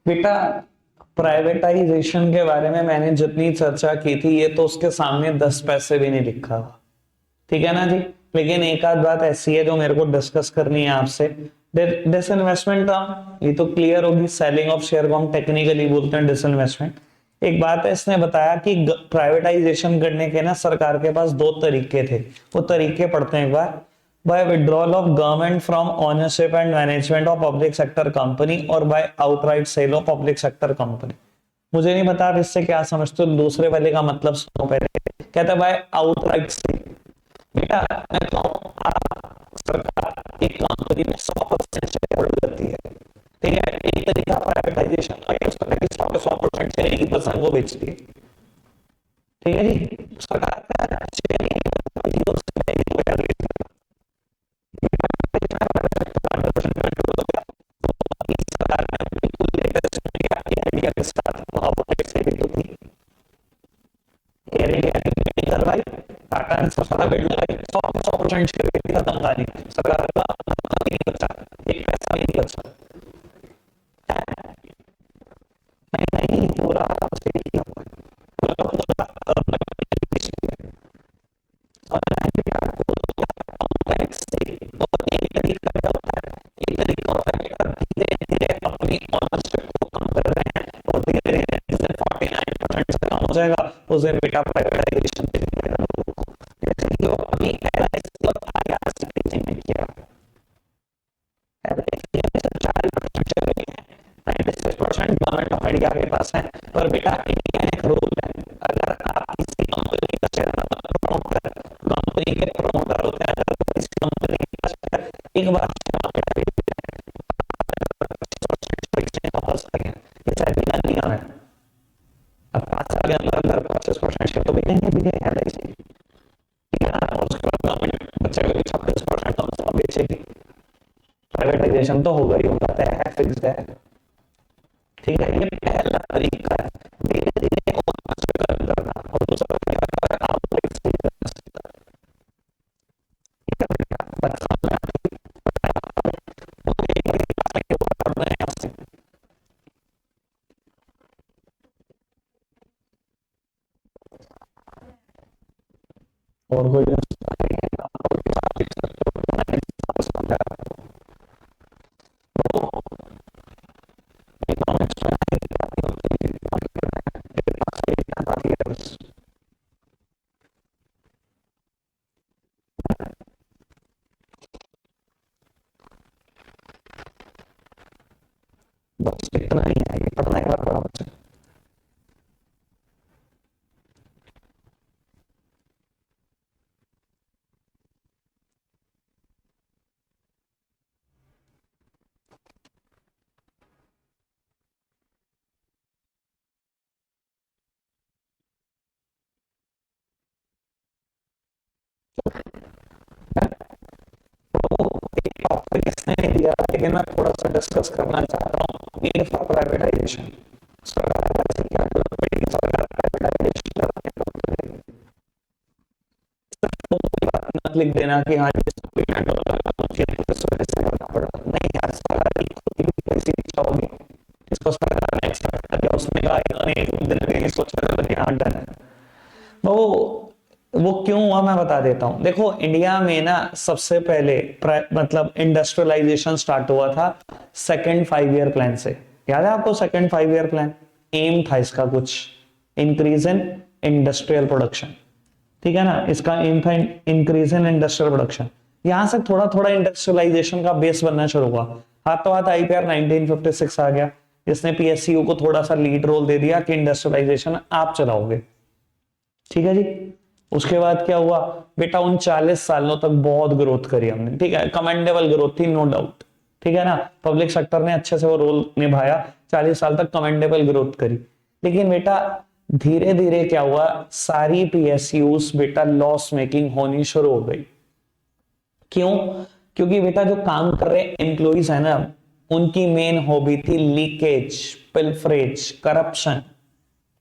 बेटा प्राइवेटाइजेशन के बारे में मैंने जितनी चर्चा की थी ये तो उसके सामने 10 पैसे भी नहीं लिखा हुआ, ठीक है ना जी। लेकिन एक आध बात ऐसी है जो मेरे को डिस्कस करनी है आपसे। डिसइन्वेस्टमेंट टर्म ये तो क्लियर होगी, सेलिंग ऑफ शेयर को हम टेक्निकली बोलते हैं डिसइन्वेस्टमेंट। एक बात है, इसने बताया कि प्राइवेटाइजेशन करने के ना सरकार के पास दो तरीके थे, वो तरीके पढ़ते हैं एक बार। by withdrawal of government from ownership and management of public sector company or by outright sale of public sector company। मुझे नहीं पता आप इससे क्या समझते हो, दूसरे वाले का मतलब सुनो पहले। कहता है बाय आउटराइट सेल। बेटा मैं कहूं आप सरकार एक कंपनी में 100% शेयर होल्ड करती है, ठीक है, एक तरीका प्राइवेटाइजेशन का ये उसका कि 100% शेयर एक ही पर्सन को बेचती है, ठीक है जी। सरकार का शेयर नहीं करती, जीरो से इंडिया के साथ ऑपरेट से भी तो थी, एयर इंडिया की मीटिंग करवाई, टाटा ने सारा बिल्ड लगाई, 100% शेयर की खत्म कहानी, सरकार का नहीं बचा, एक पैसा भी नहीं बचा। नहीं पूरा किया हुआ है, अपनी ओनरशिप को कम कर रहे हैं और धीरे धीरे 49% से कम हो जाएगा, उस दिन बेटा प्राइवेटाइजेशन जैसे कि अभी एलआईसी और आईआरसीटीसी में किया, एलआईसी में 40% चले गए हैं, 96% गवर्नमेंट ऑफ इंडिया के पास है। पर बेटा इंडिया ने एक रूल है, अगर आप किसी कंपनी का शेयर प्रमोटर, कंपनी के प्रमोटर होते हैं, अगर किसी कंपनी का शेयर एक बार अब 5 साल के अंदर 25% शेयर तो बिकेंगे एलआईसी, उसके बाद गवर्नमेंट बच्चे को 26% कम बेचेगी, प्राइवेटाइजेशन तो होगा ही होगा, तय है, फिक्स्ड है, ठीक है। ये पहला तरीका है, धीरे धीरे करना, और दूसरा तरीका आउटलेट से और कोई बस इतना ही है, ये पढ़ना है बड़ा बच्चा। टॉपिक इसने नहीं दिया, लेकिन मैं थोड़ा सा डिस्कस करना चाहता हूँ, नीड फॉर प्राइवेटाइजेशन। सरकार ऐसे क्या जरूरत पड़ेगी, सरकार प्राइवेटाइजेशन मत लिख देना कि हाँ सप्लीमेंट करना पड़ा, नहीं यार, सरकार की खुद की कैसी इच्छा होगी, इसको सरकार ने एक्सपेक्ट किया, उसने कहा एक दिन में सोचा यहाँ डन है। वो क्यों हुआ मैं बता देता हूं। देखो इंडिया में ना सबसे पहले मतलब इंडस्ट्रियलाइजेशन स्टार्ट हुआ था सेकंड 5 ईयर प्लान से, याद है आपको सेकंड 5 ईयर प्लान? एम था इसका कुछ, इंक्रीज इन इंडस्ट्रियल प्रोडक्शन, ठीक है ना, इसका एम था इंक्रीज इन इंडस्ट्रियल प्रोडक्शन। यहां से थोड़ा थोड़ा इंडस्ट्रियलाइजेशन का बेस बनना शुरू हुआ, हाथों हाथ आईपीआर 1956 आ गया, जिसने पीएसयू को थोड़ा सा लीड रोल दे दिया कि इंडस्ट्रियलाइजेशन आप चलाओगे, ठीक है जी। उसके बाद क्या हुआ बेटा, उन 40 सालों तक बहुत ग्रोथ करी हमने, ठीक है, कमेंडेबल ग्रोथ थी, नो डाउट, ठीक है ना, पब्लिक सेक्टर ने अच्छे से वो रोल निभाया, 40 साल तक कमेंडेबल ग्रोथ करी। लेकिन बेटा धीरे धीरे क्या हुआ, सारी पीएसयूज बेटा लॉस मेकिंग होनी शुरू हो गई। क्यों? क्योंकि बेटा जो काम कर रहे एम्प्लॉइज है ना, उनकी मेन हॉबी थी लीकेज, पिल्फरेज, करप्शन,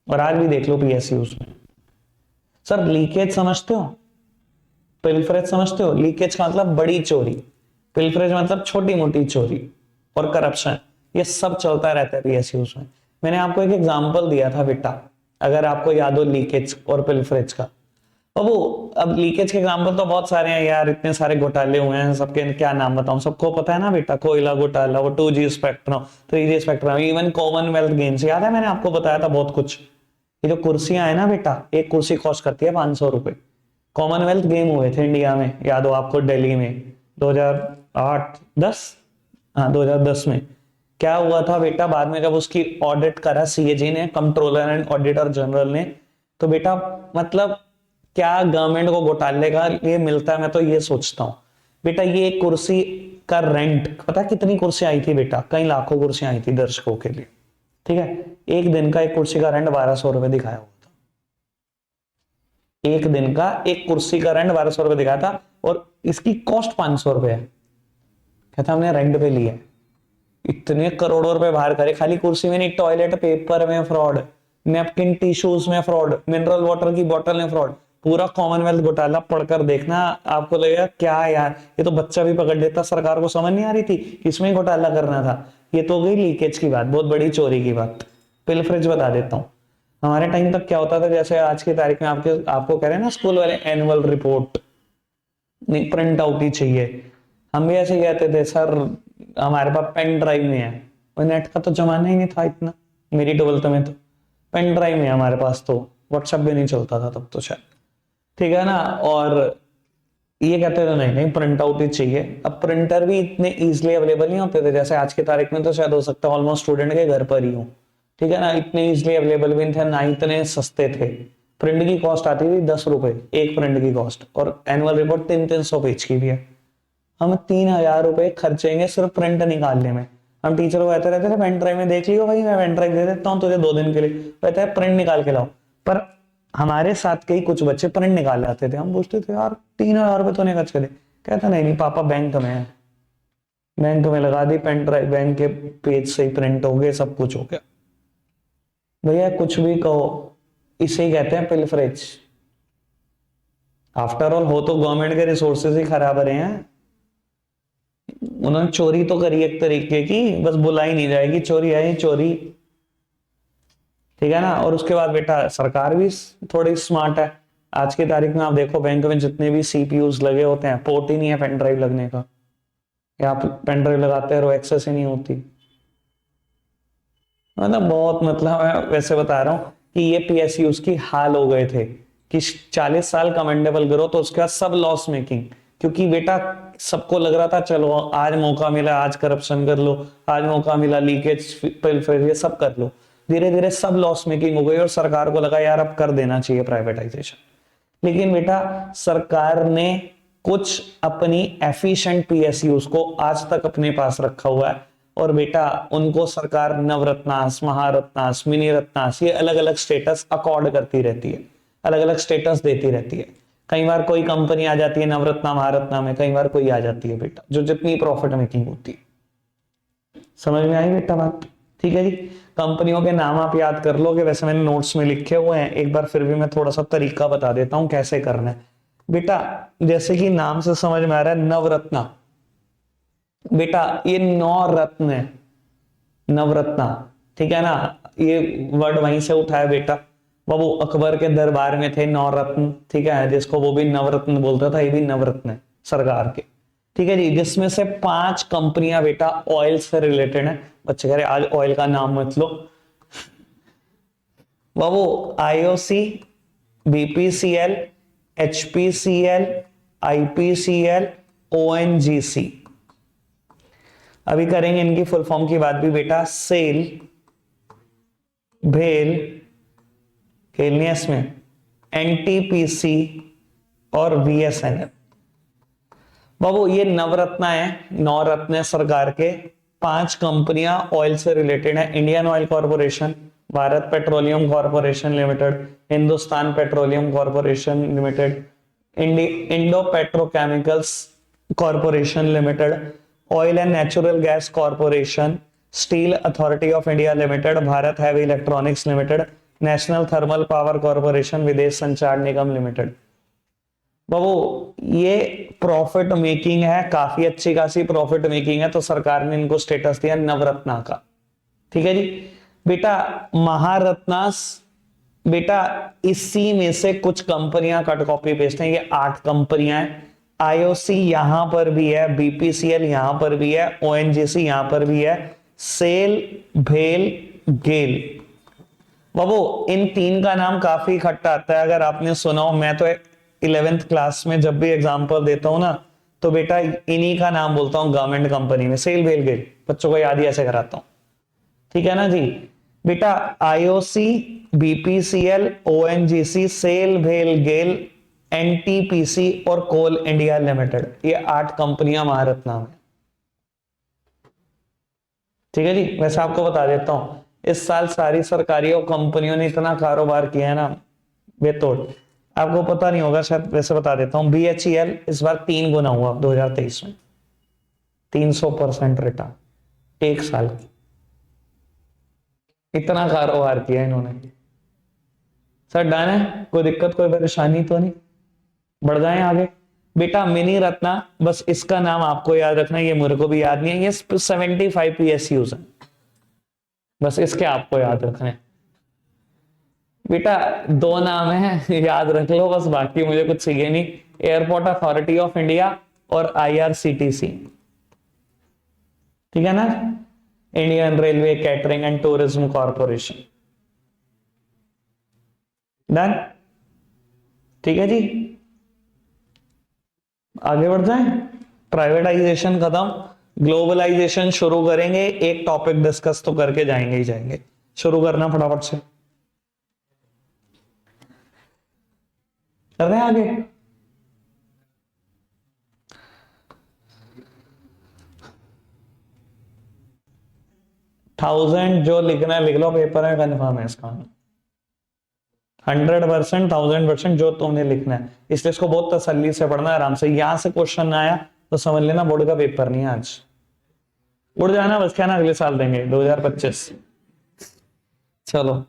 और आज भी देख लो पीएसयूज में। सर लीकेज समझते हो, पिल्फरेज समझते हो? लीकेज का मतलब बड़ी चोरी, पिल्फरेज मतलब छोटी मोटी चोरी, और करप्शन ये सब चलता रहता है पीएसयूज में। मैंने आपको एक एग्जांपल दिया था बेटा, अगर आपको याद हो, लीकेज और पिलफरेज का। अब वो, अब लीकेज के एग्जांपल तो बहुत सारे हैं यार, इतने सारे घोटाले हुए हैं, सबके क्या नाम बताऊं, सबको पता है ना बेटा, कोयला घोटाला, वो 2G spectrum, 3G spectrum, even Commonwealth games, याद है मैंने आपको बताया था बहुत कुछ। ये जो कुर्सियां है ना बेटा, एक कुर्सी कॉस्ट करती है 500 रुपए। कॉमनवेल्थ गेम हुए थे इंडिया में, याद हो आपको, दिल्ली में 2008-10, हाँ 2010 में। क्या हुआ था बेटा, बाद में जब उसकी ऑडिट करा सीएजी ने, कंट्रोलर एंड ऑडिटर जनरल ने, तो बेटा मतलब क्या गवर्नमेंट को घोटाले का ये मिलता है, मैं तो ये सोचता हूँ बेटा। ये कुर्सी का रेंट पता है कितनी कुर्सी आई थी बेटा, कई लाखों कुर्सियां आई थी दर्शकों के लिए, ठीक है। एक दिन का एक कुर्सी का रेंट 1200 रुपए दिखाया हुआ था। एक दिन का एक कुर्सी का रेंट 1200 रुपए दिखाया था, और इसकी कॉस्ट 500 रुपए है। कहता हमने रेंट पे लिया है। इतने करोड़ों रुपए बाहर करे, खाली कुर्सी में नहीं, टॉयलेट पेपर में फ्रॉड, नैपकिन टिश्यूज में फ्रॉड, मिनरल वाटर की बोतल में फ्रॉड, पूरा कॉमनवेल्थ घोटाला पढ़कर देखना, आपको लगेगा क्या यार, ये तो बच्चा भी पकड़ लेता, सरकार को समझ नहीं आ रही थी किसमें घोटाला करना था। ये तो हो गई लीकेज की बात, बहुत बड़ी चोरी की बात। पिलफरेज बता देता हूँ। हमारे टाइम तक क्या होता था, जैसे आज की तारीख में आपको कह रहे हैं ना स्कूल वाले, एनुअल रिपोर्ट नहीं प्रिंट आउट ही चाहिए, हम भी ऐसे कहते थे सर हमारे पास पेन ड्राइव में है, और नेट का तो जमाना ही नहीं था इतना, मेरी 12th में तो पेन ड्राइव में हमारे पास, तो व्हाट्सएप भी नहीं चलता था तब तो शायद, ठीक है ना। और ये कहते थे नहीं नहीं प्रिंट आउट ही चाहिए। अब प्रिंटर भी इतने इजीली अवेलेबल नहीं होते थे, जैसे आज की तारीख में तो शायद हो सकता है ऑलमोस्ट स्टूडेंट के घर पर ही हो, ठीक है ना, इतने इजीली अवेलेबल भी नहीं थे, ना इतने सस्ते थे। प्रिंट की कॉस्ट आती थी 10 रुपए एक प्रिंट की कॉस्ट, और एनुअल रिपोर्ट 300 पेज की भी है। हम 3000 रुपए खर्चेंगे सिर्फ प्रिंट निकालने में। हम टीचर को कहते रहते थे पेन ड्राइव में देख लियो भाई, मैं पेन ड्राइव दे देता हूँ तुझे 2 दिन के लिए, कहते हैं प्रिंट निकाल के लाओ। पर हमारे साथ के ही कुछ बच्चे प्रिंट निकाल लाते थे, हम पूछते थे यार 3000 रुपए तो नहीं खर्च करे, कहता नहीं नहीं पापा बैंक में है, बैंक में लगा दी पेन ड्राइव, बैंक के पेज से ही प्रिंट हो गए, सब कुछ हो गया। भैया कुछ भी कहो, इसे ही कहते हैं पिलफरेज। आफ्टर ऑल हो तो गवर्नमेंट के रिसोर्सेज ही खराब रहे हैं, उन्होंने चोरी तो करी एक तरीके की, बस बुलाई नहीं जाएगी, चोरी है चोरी, ठीक है ना। और उसके बाद बेटा सरकार भी थोड़ी स्मार्ट है। आज की तारीख में आप देखो बैंक में जितने भी सीपीयूज लगे होते हैं, पोर्ट ही नहीं है पेन ड्राइव लगने का, या आप पेन ड्राइव लगाते रहो एक्सेस ही नहीं होती, मतलब बहुत, मतलब मैं वैसे बता रहा हूँ कि ये पीएसयूज की हाल हो गए थे कि 40 साल कमेंडेबल ग्रोथ, तो उसके बाद सब लॉस मेकिंग, क्योंकि बेटा सबको लग रहा था चलो आज मौका मिला, आज करप्शन कर लो, आज मौका मिला लीकेज पिलफरेज ये सब कर लो। धीरे धीरे सब लॉस मेकिंग हो गई, और सरकार को लगा यार अब कर देना चाहिए प्राइवेटाइजेशन। लेकिन बेटा सरकार ने कुछ अपनी एफिशिएंट पीएसयूज को आज तक अपने पास रखा हुआ है, और बेटा उनको सरकार नवरत्नास, महारत्नास, मिनी रत्नास, ये अलग अलग स्टेटस अकॉर्ड करती रहती है, अलग अलग स्टेटस देती रहती है। कई बार कोई कंपनी आ जाती है नवरत्ना महारत्ना में, कई बार कोई आ जाती है बेटा जो जितनी प्रॉफिट मेकिंग होती है। समझ में आई बेटा बात, ठीक है जी। कंपनियों के नाम आप याद कर लोगे, वैसे मैंने नोट्स में लिखे हुए हैं, एक बार फिर भी मैं थोड़ा सा तरीका बता देता हूं कैसे करना है बेटा। जैसे कि नाम से समझ में आ रहा है नवरत्ना, बेटा ये 9 रत्न है, नवरत्ना, ठीक है ना, ये वर्ड वहीं से उठाया बेटा। वो अकबर के दरबार में थे 9 रत्न, ठीक है, जिसको वो भी नवरत्न बोलता था, ये भी नवरत्न है सरकार के, ठीक है जी। जिसमें से 5 कंपनियां बेटा ऑयल से रिलेटेड है। बच्चे कह रहे आज ऑयल का नाम मत लो, वो IOC, BPCL, HPCL, IPCL, ONGC. अभी करेंगे इनकी फुल फॉर्म की बात भी बेटा, सेल, भेल, खेलनी है इसमें, एनटीपीसी और वीएसएनएल। बाबू ये नवरत्न है, 9 रत्न है सरकार के। 5 कंपनियां ऑयल से रिलेटेड है, Indian oil corporation, Bharat petroleum corporation limited, Hindustan petroleum corporation limited, Indo petrochemicals corporation limited, oil and natural gas corporation, steel authority of India limited, Bharat heavy electronics limited, national thermal power corporation, विदेश संचार निगम limited. बाबू ये profit making है, काफी अच्छी खासी profit making है, तो सरकार ने इनको स्टेटस दिया नवरत्ना का। ठीक है जी। बेटा महारत्नास, बेटा इसी में से कुछ कंपनियां कट कॉपी पेस्ट हैं, ये 8 कंपनियां हैं। आईओसी यहां पर भी है, बीपीसीएल यहां पर भी है, ओएनजीसी यहां पर भी है, सेल, भेल, गेल। बाबू इन 3 का नाम काफी इकट्ठा आता है, अगर आपने सुना हो। मैं तो 11th क्लास में जब भी एग्जाम्पल देता हूं ना, तो बेटा इन्हीं का नाम बोलता हूं गवर्नमेंट कंपनी में, सेल, भेल, गेल, बच्चों को याद ही ऐसे कराता हूं। ठीक है ना जी। बेटा आईओसी, बीपीसीएल, ओएनजीसी, सेल, भेल, गेल, एनटीपीसी और कोल इंडिया लिमिटेड, ये 8 कंपनियां महारत्ना में। ठीक है जी। वैसे आपको बता देता हूं, इस साल सारी सरकारी और कंपनियों ने इतना कारोबार किया है ना बेतोड़, आपको पता नहीं होगा शायद। वैसे बता देता हूं, बीएचईएल इस बार 3 गुना हुआ 2023 में, 300% रिटर्न एक साल की। इतना कारोबार किया इन्होंने। सर डन है, कोई दिक्कत कोई परेशानी तो नहीं, बढ़ जाए आगे। बेटा मिनी रत्ना, बस इसका नाम आपको याद रखना है, ये मेरे को भी याद नहीं है। ये 75 पीएसयूज है, बस इसके आपको याद रखना है। बेटा 2 नाम है, याद रख लो बस, बाकी मुझे कुछ चाहिए नहीं। एयरपोर्ट अथॉरिटी ऑफ इंडिया और आईआरसीटीसी। ठीक है ना। Indian railway catering and tourism corporation. Done. ठीक है जी। आगे बढ़ जाए। प्राइवेटाइजेशन खत्म, ग्लोबलाइजेशन शुरू करेंगे। एक टॉपिक डिस्कस तो करके जाएंगे ही जाएंगे। शुरू करना फटाफट से, कर रहे हैं आगे। थाउजेंड जो लिखना है लिख लो, पेपर में कन्फर्म है इसका। 100%, 1000% जो तुमने लिखना है, इसलिए इसको बहुत तसल्ली से पढ़ना है, आराम से। यहां से क्वेश्चन आया तो समझ लेना बोर्ड का पेपर नहीं है आज। उड़ जाना बस, क्या ना अगले साल देंगे 2025। चलो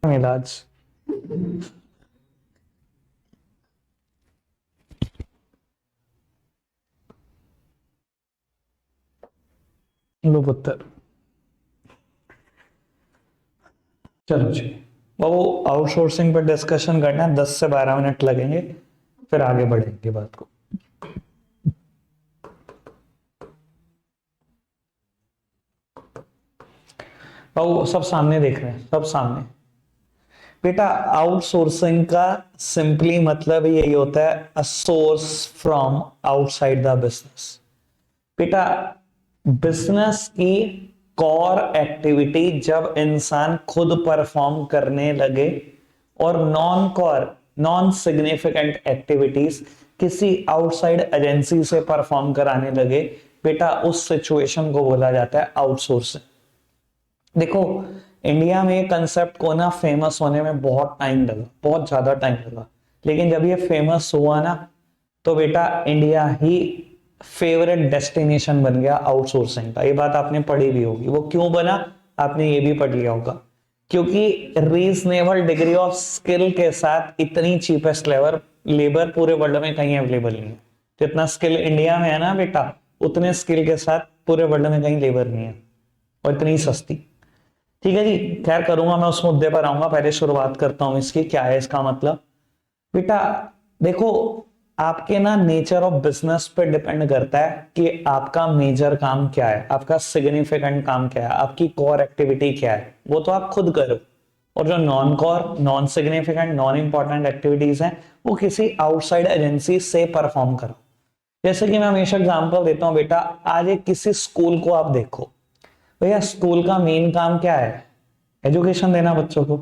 इलाज। लो पुत्र, चलो जी। वो आउटसोर्सिंग पर डिस्कशन करना है, 10 से 12 मिनट लगेंगे, फिर आगे बढ़ेंगे बात को। वो सब सामने देख रहे हैं, सब सामने। बेटा आउटसोर्सिंग का सिंपली मतलब यही होता है, a source from outside the business. बेटा बिजनेस की कोर एक्टिविटी जब इंसान खुद परफॉर्म करने लगे, और non core, non significant activities किसी आउटसाइड एजेंसी से परफॉर्म कराने लगे, बेटा उस सिचुएशन को बोला जाता है आउटसोर्सिंग। देखो इंडिया में ये कंसेप्ट को ना फेमस होने में बहुत टाइम लगा, बहुत ज्यादा टाइम लगा, लेकिन जब ये फेमस हुआ ना, तो बेटा इंडिया ही फेवरेट डेस्टिनेशन बन गया आउटसोर्सिंग का। ये बात आपने पढ़ी भी होगी। वो क्यों बना, आपने ये भी पढ़ लिया होगा, क्योंकि रीजनेबल डिग्री ऑफ स्किल के साथ इतनी चीपेस्ट लेबर पूरे वर्ल्ड में कहीं अवेलेबल नहीं है। जितना स्किल इंडिया में है ना बेटा, उतने स्किल के साथ पूरे वर्ल्ड में कहीं लेबर नहीं है, और इतनी सस्ती। ठीक है जी, खैर करूंगा मैं, उस मुद्दे पर आऊंगा, पहले शुरुआत करता हूं इसकी, क्या है इसका मतलब। बेटा देखो, आपके ना नेचर ऑफ बिजनेस पे डिपेंड करता है कि आपका मेजर काम क्या है, आपका सिग्निफिकेंट काम क्या है, आपकी कोर एक्टिविटी क्या है, वो तो आप खुद करो। और जो non core, non significant, non important activities हैं, वो किसी आउटसाइड एजेंसी से परफॉर्म करो। जैसे कि मैं हमेशा एग्जांपल देता हूं बेटा, आज एक किसी स्कूल को आप देखो, भैया स्कूल का मेन काम क्या है, एजुकेशन देना बच्चों को।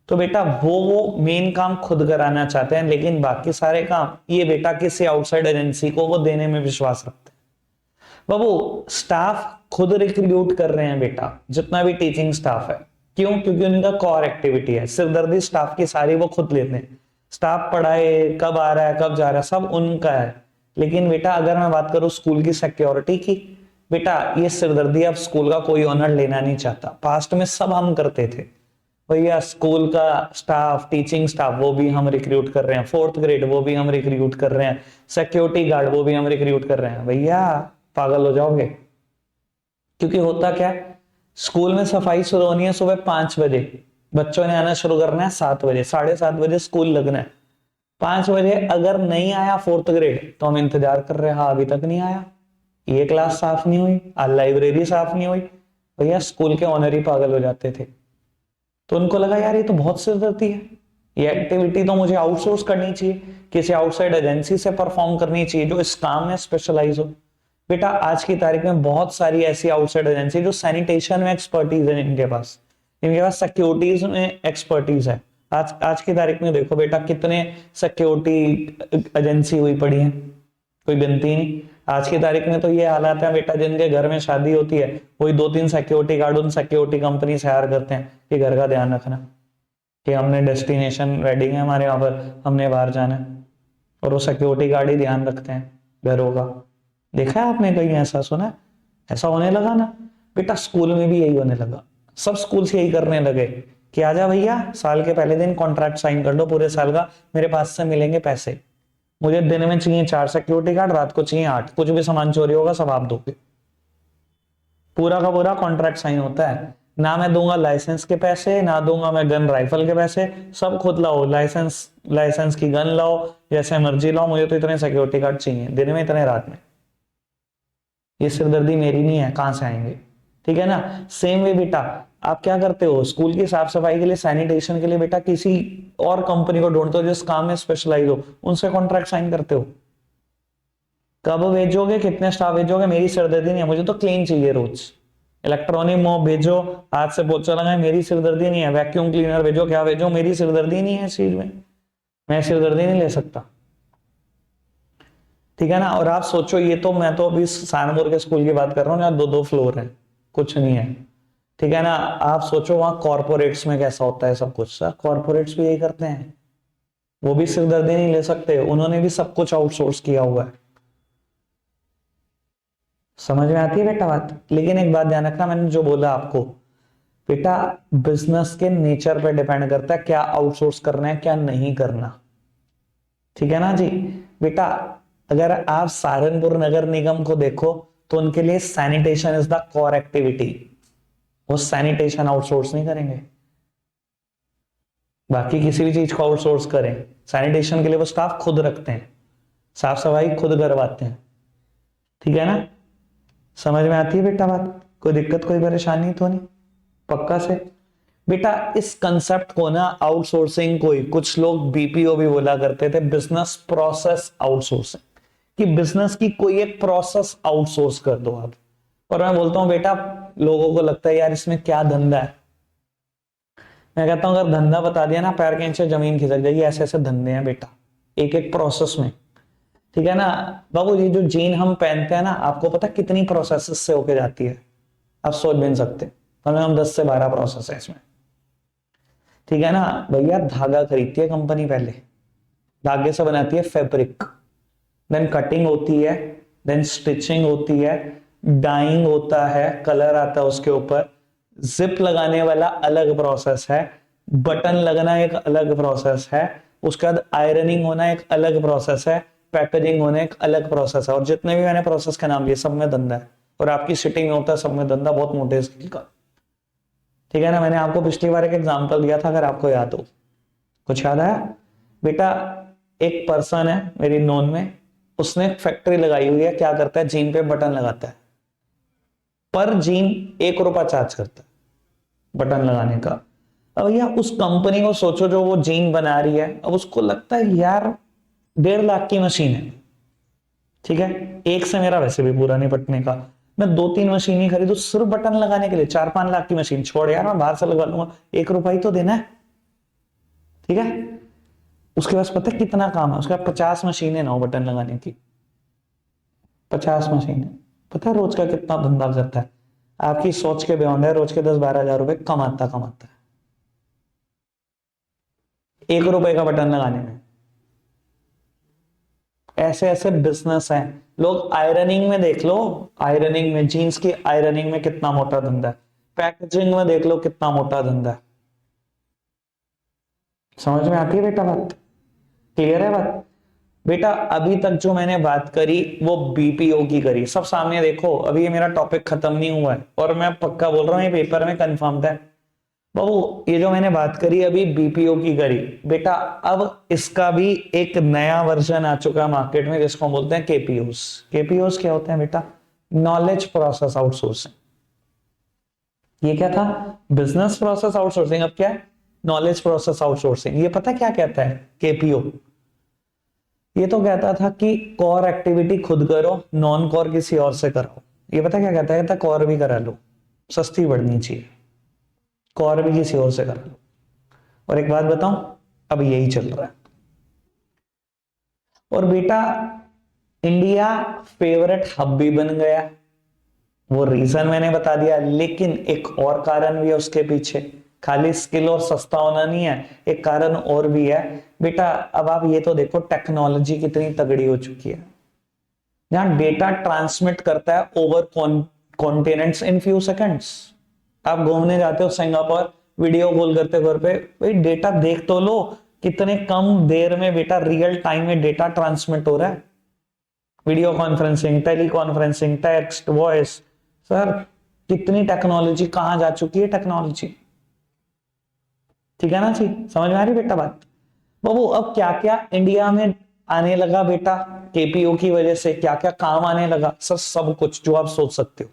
तो बेटा वो मेन काम खुद कराना चाहते हैं, लेकिन बाकी सारे काम ये बेटा किसी आउटसाइड एजेंसी को वो देने में विश्वास रखते हैं। बाबू स्टाफ खुद रिक्रूट कर रहे हैं बेटा, जितना भी टीचिंग स्टाफ है। क्यों? क्योंकि उनका कोर एक्टिविटी है, सिरदर्दी स्टाफ की सारी वो खुद लेते हैं। स्टाफ पढ़ाए, कब आ रहा है, कब जा रहा है, सब उनका है। लेकिन बेटा अगर मैं बात करूं स्कूल की सिक्योरिटी की, बेटा ये सिरदर्दी अब स्कूल का कोई ऑनर लेना नहीं चाहता। पास्ट में सब हम करते थे भैया, स्कूल का स्टाफ, टीचिंग स्टाफ वो भी हम रिक्रूट कर रहे हैं, 4th ग्रेड वो भी हम रिक्रूट कर रहे हैं, सिक्योरिटी गार्ड वो भी हम रिक्रूट कर रहे हैं। भैया पागल हो जाओगे। क्योंकि होता क्या है, स्कूल में सफाई शुरू होनी है सुबह 5 बजे, बच्चों ने आना शुरू करना है 7 बजे, 7:30 बजे स्कूल लगना है। 5 बजे अगर नहीं आया 4th ग्रेड तो हम इंतजार कर रहे हैं, हाँ अभी तक नहीं आया, ये क्लास साफ नहीं हुई, आज लाइब्रेरी साफ नहीं हुई। भैया स्कूल के ऑनर ही पागल हो जाते थे। तो उनको लगा यार ये तो बहुत सिरदर्दी है, ये एक्टिविटी तो मुझे आउटसोर्स करनी चाहिए, किसी आउटसाइड एजेंसी से परफॉर्म करनी चाहिए जो इस काम में स्पेशलाइज हो। बेटा आज की तारीख में बहुत सारी ऐसी आउटसाइड एजेंसी जो सैनिटेशन में एक्सपर्टीज है, इनके पास सिक्योरिटीज में एक्सपर्टीज है। आज की तारीख में देखो बेटा कितने सिक्योरिटी एजेंसी हुई पड़ी है, कोई गिनती नहीं। आज की तारीख में तो ये हालात है बेटा, जिनके घर में शादी होती है वही 2-3 सिक्योरिटी गार्ड उन सिक्योरिटी कंपनी से हायर करते हैं कि घर का ध्यान रखना, कि हमने डेस्टिनेशन वेडिंग है हमारे यहाँ पर, हमने बाहर जाना है, और वो सिक्योरिटी गार्ड ही ध्यान रखते हैं घरों का। देखा है आपने कहीं ऐसा सुना है? ऐसा होने लगा ना बेटा, स्कूल में भी यही होने लगा, सब स्कूल से यही करने लगे कि आजा भैया साल के पहले दिन कॉन्ट्रैक्ट साइन कर दो पूरे साल का, मेरे पास से मिलेंगे पैसे, मुझे दिन में चाहिए 4 सिक्योरिटी गार्ड, रात को चाहिए 8, कुछ भी सामान चोरी होगा सब आप दोगे। पूरा का पूरा कॉन्ट्रैक्ट साइन होता है, ना मैं दूंगा लाइसेंस के पैसे, ना दूंगा मैं गन राइफल के पैसे, सब खुद लाओ, लाइसेंस की गन लाओ, जैसे मर्जी लाओ, मुझे तो इतने सिक्योरिटी गार्ड चाहिए, दिन में इतने रात में। ये सिरदर्दी मेरी नहीं है, कहां से आएंगे? ठीक है ना। सेम वे बेटा आप क्या करते हो, स्कूल की साफ सफाई के लिए, सैनिटेशन के लिए बेटा किसी और कंपनी को ढूंढते हो जिस काम में स्पेशलाइज हो, उनसे कॉन्ट्रैक्ट साइन करते हो। कब भेजोगे, कितने स्टाफ भेजोगे, मेरी सिरदर्दी नहीं है, मुझे तो क्लीन चाहिए रोज। इलेक्ट्रॉनिक मॉप भेजो, हाथ से पोछा लगाए, मेरी सिरदर्दी नहीं है। वैक्यूम क्लीनर भेजो, क्या भेजो, मेरी सिरदर्दी नहीं है इस चीज में, मैं सिरदर्दी नहीं ले सकता। ठीक है ना। और आप सोचो, ये तो मैं तो अभी सहारनपुर के स्कूल की बात कर रहा हूँ जहाँ 2-2 फ्लोर है, कुछ नहीं है। ठीक है ना। आप सोचो वहां कॉर्पोरेट्स में कैसा होता है सब कुछ। सर कॉर्पोरेट्स भी यही करते हैं, वो भी सिरदर्दी नहीं ले सकते, उन्होंने भी सब कुछ आउटसोर्स किया हुआ है। समझ में आती है बेटा बात? लेकिन एक बात ध्यान रखना, मैंने जो बोला आपको बेटा, बिजनेस के नेचर पे डिपेंड करता है क्या आउटसोर्स करना है क्या नहीं करना। ठीक है ना जी। बेटा अगर आप सहारनपुर नगर निगम को देखो तो उनके लिए sanitation is the core activity, वो सैनिटेशन आउटसोर्स नहीं करेंगे। बाकी किसी भी चीज को आउटसोर्स करें, सैनिटेशन के लिए वो स्टाफ खुद रखते हैं, साफ सफाई खुद करवाते हैं। ठीक है ना। समझ में आती है बेटा बात? कोई दिक्कत कोई परेशानी तो नहीं? पक्का से। बेटा इस कंसेप्ट को ना आउटसोर्सिंग को ही कुछ लोग बीपीओ भी बोला करते थे, बिजनेस प्रोसेस आउटसोर्सिंग, कि बिजनेस की कोई एक प्रोसेस आउटसोर्स कर दो आप। और मैं बोलता हूं बेटा, लोगों को लगता है यार इसमें क्या धंधा है, मैं कहता हूं अगर धंधा बता दिया ना पैर के नीचे जमीन खिसक जाएगी। ऐसे ऐसे धंधे हैं बेटा, एक एक प्रोसेस में। ठीक है ना बाबू, ये जो जीन हम पहनते हैं ना, आपको पता कितनी प्रोसेस से होके जाती है? आप सोच भी नहीं सकते, कम से कम 10 से 12 प्रोसेस है इसमें। ठीक है ना भैया, धागा खरीदती है कंपनी, पहले धागे से बनाती है फैब्रिक, देन कटिंग होती है, देन स्टिचिंग होती है, डाइंग होता है, कलर आता है उसके ऊपर, जिप लगाने वाला अलग प्रोसेस है, बटन लगना एक अलग प्रोसेस है, उसके बाद आयरनिंग होना एक अलग प्रोसेस है, पैकेजिंग होना एक अलग प्रोसेस है। और जितने भी मैंने प्रोसेस के नाम लिए सब में धंधा है, और आपकी सिटिंग में होता है सब में धंधा, बहुत मोटे स्किल का। ठीक है ना। मैंने आपको पिछली बार एक एग्जांपल दिया था, अगर आपको याद हो, कुछ याद आया? बेटा एक पर्सन है मेरी नोन में, उसने फैक्ट्री लगाई हुई है, क्या करता है, जीन पे बटन लगाता है, पर जीन 1 रुपया चार्ज करता है बटन लगाने का। अब भैया उस कंपनी को सोचो जो वो जीन बना रही है, अब उसको लगता है यार 1.5 लाख की मशीन है, ठीक है, एक से मेरा वैसे भी पूरा निपटने का, मैं 2-3 मशीन ही खरीदू सिर्फ बटन लगाने के लिए, 4-5 लाख की मशीन छोड़ यार मैं बाहर से लगा लूंगा, 1 रुपया ही तो देना है। ठीक है। उसके पास पता है कितना काम है, उसके पास 50 मशीनें ना हो बटन लगाने की, 50 मशीनें। पता है रोज का कितना धंधा करता है? आपकी सोच के बियॉन्ड है, रोज के 10-12 हजार रुपए कमाता है 1 रुपए का बटन लगाने में। ऐसे ऐसे बिजनेस हैं। लोग आयरनिंग में देख लो, आयरनिंग में, जीन्स की आयरनिंग में कितना मोटा धंधा है। पैकेजिंग में देख लो कितना मोटा धंधा है। समझ में आती है बेटा बात? क्लियर है बात? बेटा अभी तक जो मैंने बात करी वो बीपीओ की करी, सब सामने देखो। अभी ये मेरा टॉपिक खत्म नहीं हुआ है और मैं पक्का बोल रहा हूँ ये पेपर में कंफर्म था। बाबू ये जो मैंने बात करी अभी बीपीओ की करी बेटा, अब इसका भी एक नया वर्जन आ चुका है मार्केट में जिसको बोलते हैं केपीओस। केपीओस क्या होते हैं बेटा? Knowledge process outsourcing. ये क्या था? बिजनेस प्रोसेस आउटसोर्सिंग, अब क्या है? Knowledge process outsourcing. ये पता क्या कहता है केपीओ? ये तो कहता था कि कोर एक्टिविटी खुद करो, नॉन कोर किसी और से कराओ। ये पता क्या कहता है? कहता कोर भी करा लो, सस्ती पड़नी चाहिए, कोर भी किसी और से करा लो। और एक बात बताऊं, अब यही चल रहा है। और बेटा इंडिया फेवरेट हब भी बन गया, वो रीजन मैंने बता दिया, लेकिन एक और कारण भी है उसके पीछे। खाली स्किल और सस्ता होना नहीं है, एक कारण और भी है बेटा। अब आप ये तो देखो टेक्नोलॉजी कितनी तगड़ी हो चुकी है, जहां डेटा ट्रांसमिट करता है over continents in few seconds. आप घूमने जाते हो सिंगापुर, वीडियो कॉल करते घर पे, भाई डेटा देख तो लो, कितने कम देर में बेटा रियल टाइम में डेटा ट्रांसमिट हो रहा है। Video conferencing, teleconferencing, text, voice, sir कितनी टेक्नोलॉजी कहां जा चुकी है टेक्नोलॉजी। ठीक है ना जी? समझ में आ रही बेटा बात? बाबू अब क्या क्या इंडिया में आने लगा बेटा केपीओ की वजह से, क्या क्या काम आने लगा? सर सब कुछ जो आप सोच सकते हो,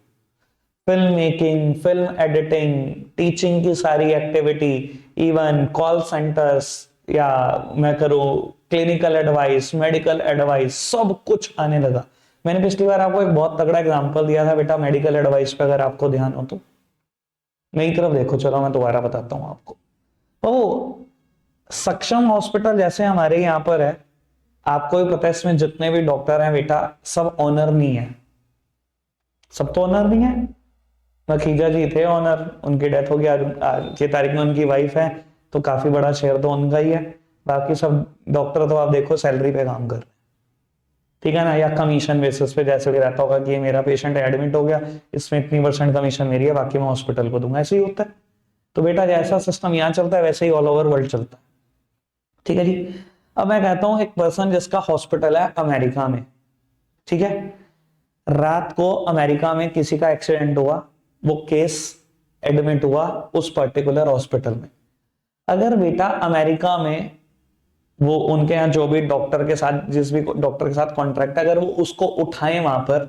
film making, film editing, teaching की सारी एक्टिविटी, इवन कॉल सेंटर्स, या मैं करूं क्लिनिकल एडवाइस, मेडिकल एडवाइस, सब कुछ आने लगा। मैंने पिछली बार आपको एक बहुत तगड़ा एग्जांपल दिया था बेटा मेडिकल एडवाइस पे, अगर आपको ध्यान हो तो मेरी तरफ देखो। चलो मैं दोबारा बताता हूं आपको। तो सक्षम हॉस्पिटल जैसे हमारे यहाँ पर है, आपको भी पता है इसमें जितने भी डॉक्टर हैं बेटा सब ऑनर नहीं है। सब तो ऑनर नहीं है। मखीजा जी थे ऑनर, उनकी डेथ हो गई आज की तारीख में, उनकी वाइफ है, तो काफी बड़ा शेयर तो उनका ही है। बाकी सब डॉक्टर तो आप देखो सैलरी पे काम कर रहे हैं, ठीक है ना, या कमीशन बेसिस पे, जैसे भी रहता होगा कि ये मेरा पेशेंट एडमिट हो गया, इसमें इतनी % कमीशन मेरी है, बाकी मैं हॉस्पिटल को दूंगा, ऐसे ही होता है। तो बेटा जैसा सिस्टम यहाँ चलता है वैसे ही ऑल ओवर वर्ल्ड चलता है। ठीक है जी? अब मैं कहता हूं एक पर्सन जिसका हॉस्पिटल है अमेरिका में, ठीक है, रात को अमेरिका में किसी का एक्सीडेंट हुआ, वो केस एडमिट हुआ उस पर्टिकुलर हॉस्पिटल में। अगर बेटा अमेरिका में वो उनके यहाँ जो भी डॉक्टर के साथ, जिस भी डॉक्टर के साथ कॉन्ट्रैक्ट, अगर वो उसको उठाए वहां पर,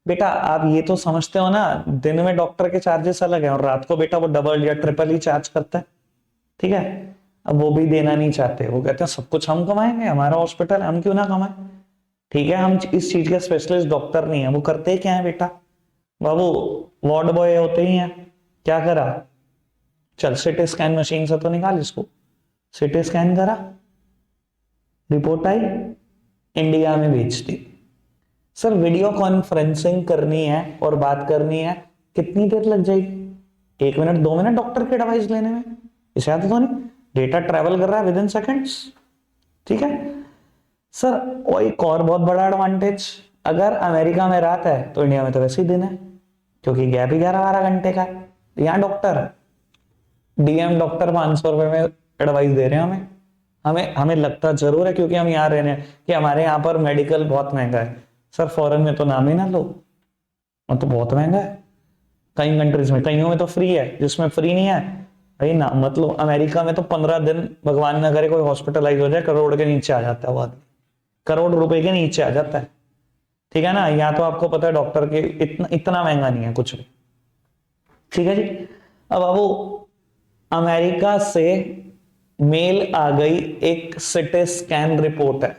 बेटा आप ये तो समझते हो ना, दिन में डॉक्टर के चार्जेस अलग है और रात को बेटा वो डबल या ट्रिपल ही चार्ज करता है। ठीक है? अब वो भी देना नहीं चाहते, वो कहते हैं सब कुछ हम कमाएंगे, हमारा हॉस्पिटल, हम क्यों ना कमाएं। ठीक है, हम इस चीज के स्पेशलिस्ट डॉक्टर नहीं है। वो करते क्या है बेटा बाबू, वार्ड बॉय होते ही हैं। क्या करा, चल सिटी स्कैन मशीन से तो निकाल इसको, सिटी स्कैन करा, रिपोर्ट आई, इंडिया में भेज दी। सर वीडियो कॉन्फ्रेंसिंग करनी है और बात करनी है, कितनी देर लग जाएगी? 1 मिनट 2 मिनट डॉक्टर के एडवाइस लेने में, इसे आता तो नहीं, डेटा ट्रेवल कर रहा है विद इन सेकेंड्स। ठीक है सर, और एक और बहुत बड़ा एडवांटेज, अगर अमेरिका में रात है तो इंडिया में तो वैसे ही दिन है, क्योंकि गैप 11-12 घंटे का है। यहाँ डॉक्टर, डीएम डॉक्टर 500 रुपए में एडवाइस दे रहे हैं हमें। हमें लगता जरूर है क्योंकि हम यहाँ रह रहे हैं कि हमारे यहाँ पर मेडिकल बहुत महंगा है। सर फॉरेन में तो नाम ही ना लो, वो तो बहुत महंगा है। कई कंट्रीज में, कईयों में तो फ्री है, जिसमें फ्री नहीं है भाई ना, मतलब अमेरिका में तो 15 दिन भगवान न करे कोई हॉस्पिटलाइज हो जाए, करोड़ के नीचे आ जाता है वो आदमी, करोड़ रुपए के नीचे आ जाता है। ठीक है ना? यहाँ तो आपको पता है डॉक्टर के इतना महंगा नहीं है कुछ भी। ठीक है जी? अब बाबू अमेरिका से मेल आ गई, एक सिटी स्कैन रिपोर्ट है,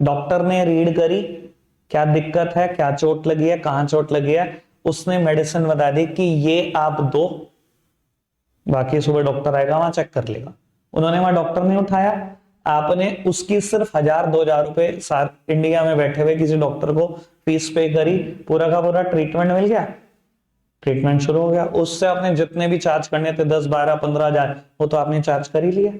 डॉक्टर ने रीड करी, क्या दिक्कत है, क्या चोट लगी है, कहां चोट लगी है, उसने मेडिसिन बता दी कि ये आप दो, बाकी सुबह डॉक्टर आएगा वहां चेक कर लेगा। उन्होंने वहां डॉक्टर ने उठाया, आपने उसकी सिर्फ 1000-2000 रुपए इंडिया में बैठे हुए किसी डॉक्टर को फीस पे करी, पूरा का पूरा ट्रीटमेंट मिल गया, ट्रीटमेंट शुरू हो गया। उससे आपने जितने भी चार्ज करने थे 10, 12, 15 हजार, वो तो आपने चार्ज कर ही लिया।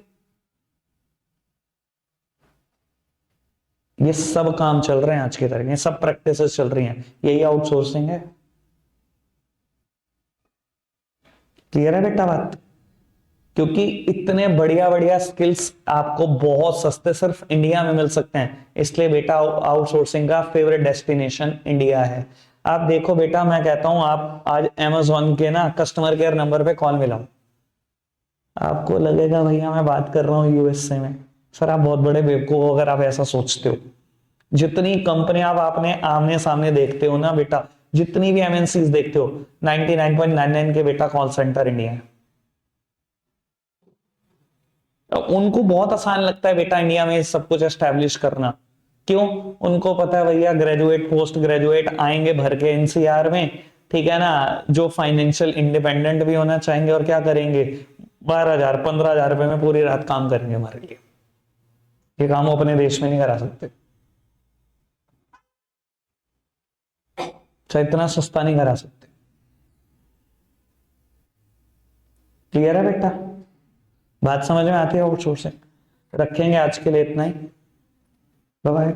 ये सब काम चल रहे हैं आज के तरीके, सब प्रैक्टिसेस चल रही हैं, यही आउटसोर्सिंग है। क्लियर है बेटा बात? क्योंकि इतने बढ़िया बढ़िया स्किल्स आपको बहुत सस्ते सिर्फ इंडिया में मिल सकते हैं, इसलिए बेटा आउटसोर्सिंग का फेवरेट डेस्टिनेशन इंडिया है। आप देखो बेटा, मैं कहता हूं आप आज अमेजोन के ना कस्टमर केयर नंबर पे कॉल मिलाओ, आपको लगेगा भैया मैं बात कर रहा हूँ यूएसए में। सर आप बहुत बड़े बेवकूफ हो अगर आप ऐसा सोचते हो। जितनी कंपनी आप आपने आमने सामने देखते हो ना बेटा, जितनी भी एमएनसीज देखते हो, 99.99 के बेटा कॉल सेंटर इंडिया है। उनको बहुत आसान लगता है बेटा इंडिया में सब कुछ एस्टेब्लिश करना। क्यों? उनको पता है भैया ग्रेजुएट पोस्ट ग्रेजुएट आएंगे भर के एनसीआर में, ठीक है ना, जो फाइनेंशियल इंडिपेंडेंट भी होना चाहेंगे और क्या करेंगे, 12,000 15,000 रुपए में पूरी रात काम करेंगे हमारे लिए। ये काम वो अपने देश में नहीं करा सकते, चाहे इतना सस्ता नहीं करा सकते। क्लियर है बेटा? बात समझ में आती है? आउटसोर्सिंग रखेंगे आज के लिए इतना ही। Bye bye.